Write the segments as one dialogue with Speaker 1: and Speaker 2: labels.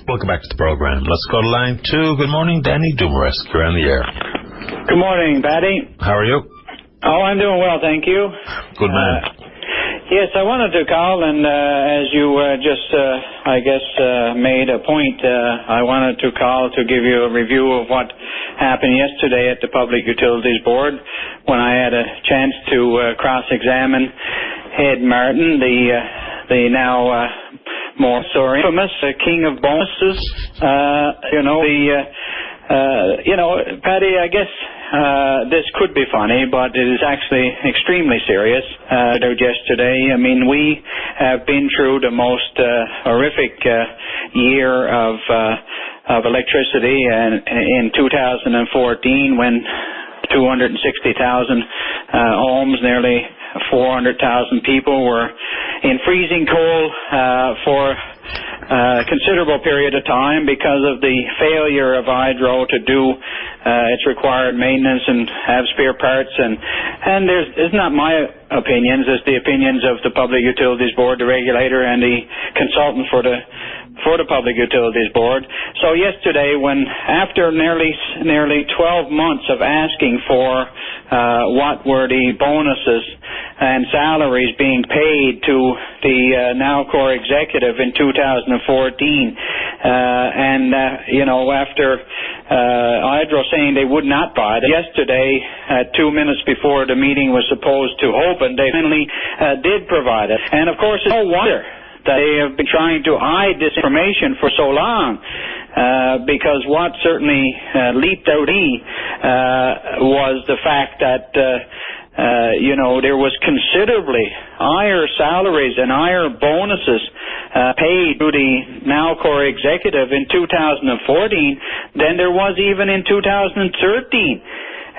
Speaker 1: Welcome back to the program. Let's go to line 2. Good morning, Danny Dumaresque. You're on the air.
Speaker 2: Good morning, Patty.
Speaker 1: How are you?
Speaker 2: Oh, I'm doing well, thank you.
Speaker 1: Good man.
Speaker 2: Yes, I wanted to call, and as you made a point, I wanted to call to give you a review of what happened yesterday at the Public Utilities Board when I had a chance to cross-examine Ed Martin, the now more infamous king of bonuses. Patty, I guess this could be funny, but it is actually extremely serious. Yesterday, I mean, we have been through the most horrific year of electricity, and in 2014, when 260,000 homes, nearly 400,000 people were in freezing cold for a considerable period of time because of the failure of hydro to do its required maintenance and have spare parts. And it's not my opinions, it's the opinions of the Public Utilities Board, the regulator, and the consultant for the Public Utilities Board. So yesterday, when after nearly 12 months of asking for what were the bonuses and salaries being paid to the Nalcor executive in 2014, after Hydro saying they would not buy it, yesterday, 2 minutes before the meeting was supposed to open, they finally did provide it. And of course, it's no wonder that they have been trying to hide this information for so long, because what certainly leaped out was the fact that there was considerably higher salaries and higher bonuses paid to the Nalcor executive in 2014 than there was even in 2013.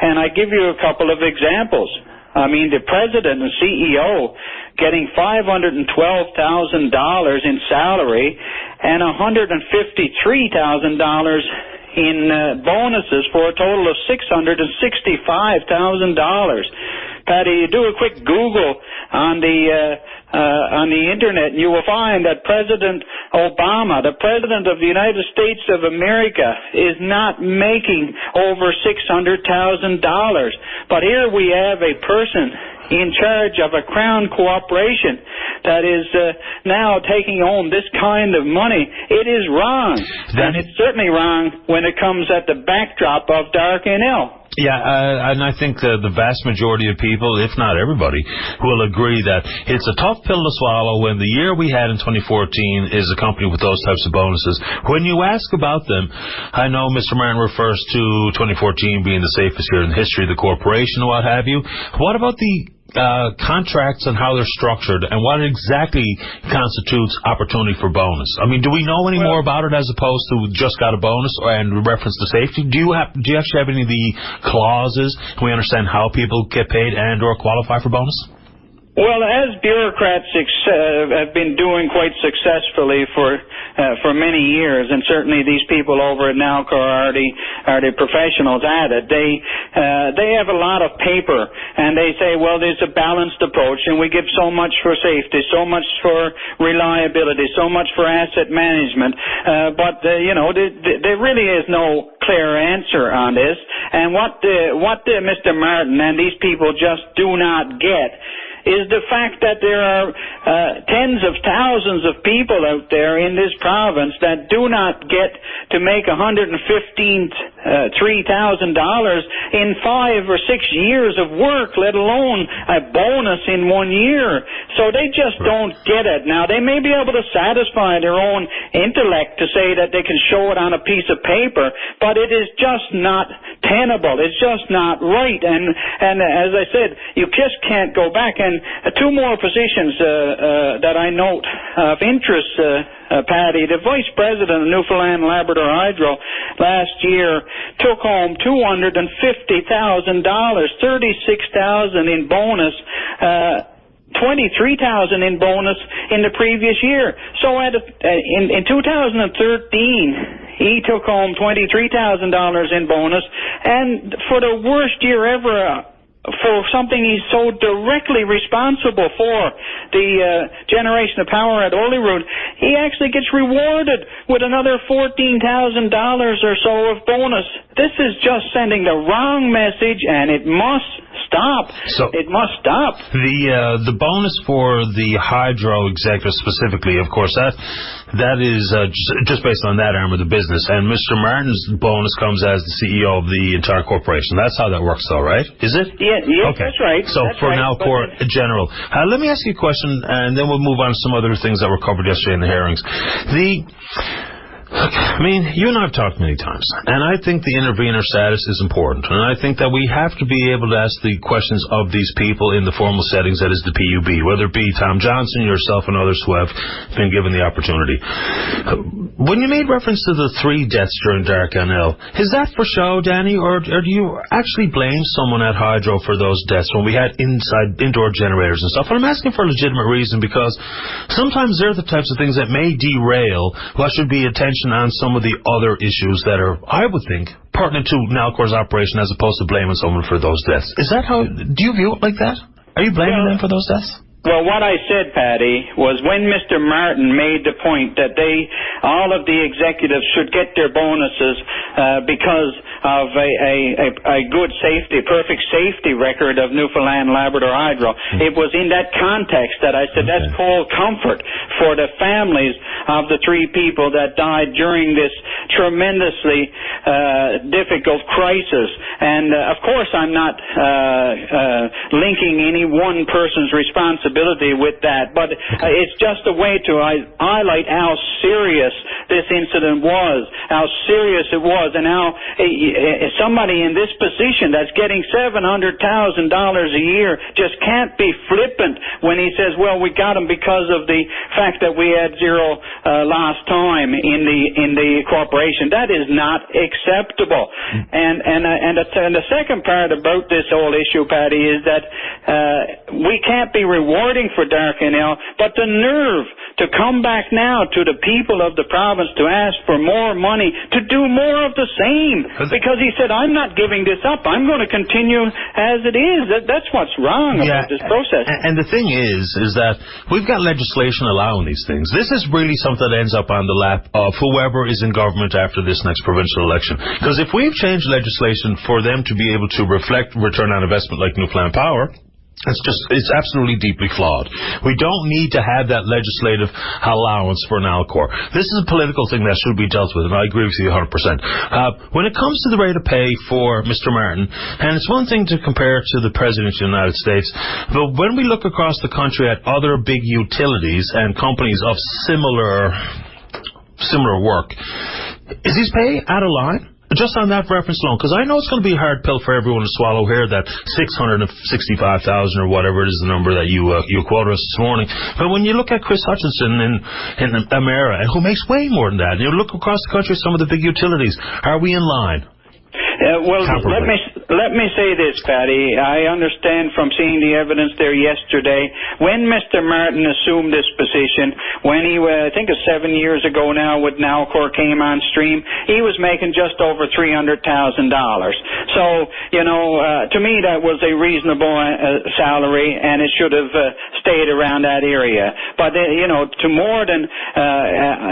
Speaker 2: And I give you a couple of examples. I mean, the president and CEO getting $512,000 in salary and $153,000 in bonuses for a total of $665,000. Patty, you do a quick Google on the internet, and you will find that President Obama, the President of the United States of America, is not making over $600,000. But here we have a person in charge of a Crown corporation that is now taking home this kind of money. It is wrong. And it's certainly wrong when it comes at the backdrop of Dark NL.
Speaker 1: Yeah, and I think the vast majority of people, if not everybody, will agree that it's a tough pill to swallow when the year we had in 2014 is accompanied with those types of bonuses. When you ask about them, I know Mr. Martin refers to 2014 being the safest year in the history of the corporation and what have you. What about the contracts and how they're structured, and what exactly constitutes opportunity for bonus? I mean, do we know any more about it as opposed to just got a bonus and reference to safety? Do you actually have any of the clauses? Can we understand how people get paid and or qualify for bonus?
Speaker 2: Well, as bureaucrats have been doing quite successfully for many years, and certainly these people over at Nalcor are the professionals at it. They have a lot of paper, and they say, well, there's a balanced approach, and we give so much for safety, so much for reliability, so much for asset management. But there really is no clear answer on this. And what Mr. Martin and these people just do not get is the fact that there are tens of thousands of people out there in this province that do not get to make $153,000 in 5 or 6 years of work, let alone a bonus in 1 year. So they just don't get it. Now, they may be able to satisfy their own intellect to say that they can show it on a piece of paper, but it is just not tenable. It's just not right. And as I said, you just can't go back. And two more positions that I note of interest, Patty. The vice president of Newfoundland Labrador Hydro last year took home $250,000, $36,000 in bonus, $23,000 in bonus in the previous year. So in 2013, he took home $23,000 in bonus, and for the worst year ever for something he's so directly responsible for, the generation of power at Holyrood, he actually gets rewarded with another $14,000 or so of bonus. This is just sending the wrong message, and it must stop. It must stop.
Speaker 1: The bonus for the hydro executive specifically, of course, that is just based on that arm of the business. And Mr. Martin's bonus comes as the CEO of the entire corporation. That's how that works, though, right? Is it?
Speaker 2: Yeah,
Speaker 1: okay.
Speaker 2: That's right.
Speaker 1: So
Speaker 2: that's
Speaker 1: for
Speaker 2: right,
Speaker 1: Nalcor General, let me ask you a question, and then we'll move on to some other things that were covered yesterday in the hearings. I mean, you and I have talked many times, and I think the intervener status is important, and I think that we have to be able to ask the questions of these people in the formal settings that is the PUB, whether it be Tom Johnson, yourself, and others who have been given the opportunity. When you made reference to the 3 deaths during Dark NL, is that for show, Danny, or do you actually blame someone at Hydro for those deaths when we had indoor generators and stuff? And I'm asking for a legitimate reason, because sometimes they're the types of things that may derail what should be attention on some of the other issues that are, I would think, pertinent to Nalcor's operation, as opposed to blaming someone for those deaths. Is that how, do you view it like that? Are you blaming them for those deaths?
Speaker 2: Well, what I said, Paddy, was when Mr. Martin made the point that all of the executives should get their bonuses because of a good safety, perfect safety record of Newfoundland Labrador Hydro. It was in that context that I said that's cold comfort for the families of the 3 people that died during this tremendously difficult crisis. And of course, I'm not linking any one person's responsibility with that, but it's just a way to highlight how serious this incident was, how serious it was, and how somebody in this position that's getting $700,000 a year just can't be flippant when he says, well, we got him because of the fact that we had zero lost time in the corporation. That is not acceptable. And the second part about this whole issue, Paddy, is that we can't be rewarding for Dark NL, but the nerve to come back now to the people of the province to ask for more money, to do more of the same, because he said, I'm not giving this up. I'm going to continue as it is. That's what's wrong about this process.
Speaker 1: And the thing is that we've got legislation allowing these things. This is really something that ends up on the lap of whoever is in government after this next provincial election. Because if we've changed legislation for them to be able to reflect return on investment like Newfoundland Power, it's absolutely deeply flawed. We don't need to have that legislative allowance for Nalcor. This is a political thing that should be dealt with, and I agree with you 100%. When it comes to the rate of pay for Mr. Martin, and it's one thing to compare to the President of the United States, but when we look across the country at other big utilities and companies of similar work, is his pay out of line? Just on that reference alone, because I know it's going to be a hard pill for everyone to swallow here, that 665,000 or whatever it is the number that you quoted us this morning. But when you look at Chris Hutchinson in Amera, who makes way more than that, and you look across the country at some of the big utilities, are we in line?
Speaker 2: Well, let me say this, Paddy. I understand from seeing the evidence there yesterday, when Mr. Martin assumed this position, when he, I think it's 7 years ago now, when Nalcor came on stream, he was making just over $300,000. So, to me that was a reasonable salary, and it should have stayed around that area. But, to more than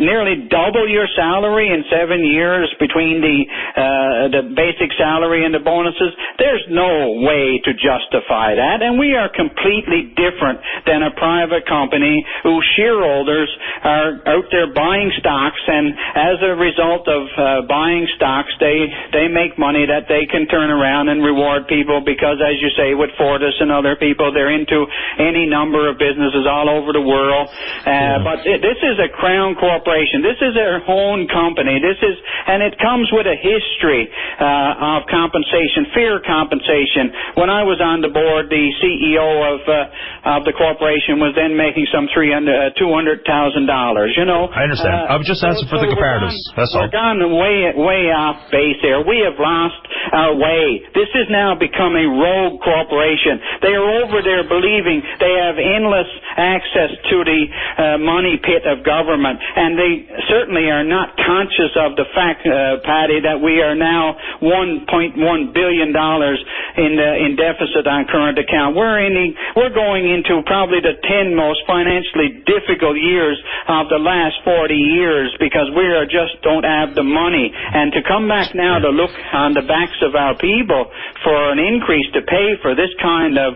Speaker 2: nearly double your salary in 7 years between the basic salary and the bonuses, there's no way to justify that. And we are completely different than a private company whose shareholders are out there buying stocks, and as a result of buying stocks, they make money that they can turn around and reward people, because, as you say, with Fortis and other people, they're into any number of businesses all over the world. But this is a crown corporation. This is their own company. And it comes with a history of compensation, fair compensation. When I was on the board, the CEO of the corporation was then making some $200,000.
Speaker 1: I understand. I was just asking for the comparatives. That's all.
Speaker 2: We're gone way off base there. We have lost our way. This has now become a rogue corporation. They are over there believing they have endless access to the money pit of government, and they certainly are not conscious of the fact, Paddy, that we are now $1.1 billion in deficit on current account. We're going into probably the 10 most financially difficult years of the last 40 years because we just don't have the money. And to come back now to look on the backs of our people for an increase to pay for this kind of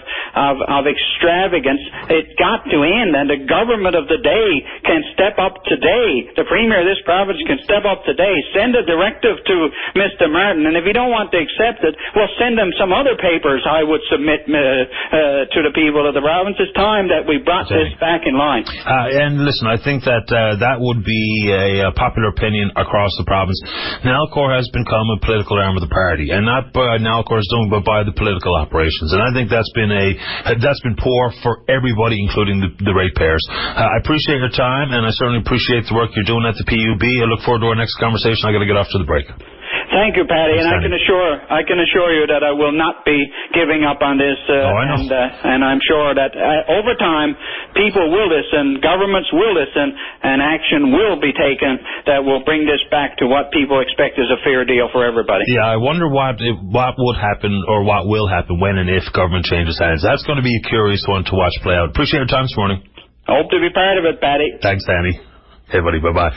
Speaker 2: extravagance, it got to end. And the government of the day can step up today. The Premier of this province can step up today, send a directive to Mr. Martin, and if he don't want to accept it, we'll send him some other papers I would submit to the people of the province. It's time that we brought this back in line.
Speaker 1: And listen, I think that that would be a popular opinion across the province. Nalcor has become a political arm of the party, and not by Nalcor's doing, but by the political operations. And I think that's been poor for everybody, including the ratepayers. I appreciate your time, and I certainly appreciate the work you're doing at the PUB. I look forward to our next conversation. I got to get off to the break.
Speaker 2: Thank you, Paddy, and I can assure you that I will not be giving up on this. And I'm sure that over time, people will listen, governments will listen, and action will be taken that will bring this back to what people expect is a fair deal for everybody.
Speaker 1: Yeah, I wonder what would happen or what will happen when and if government changes hands. That's going to be a curious one to watch play out. Appreciate your time this morning.
Speaker 2: I hope to be part of it, Paddy.
Speaker 1: Thanks, Danny. Hey, buddy. Bye-bye.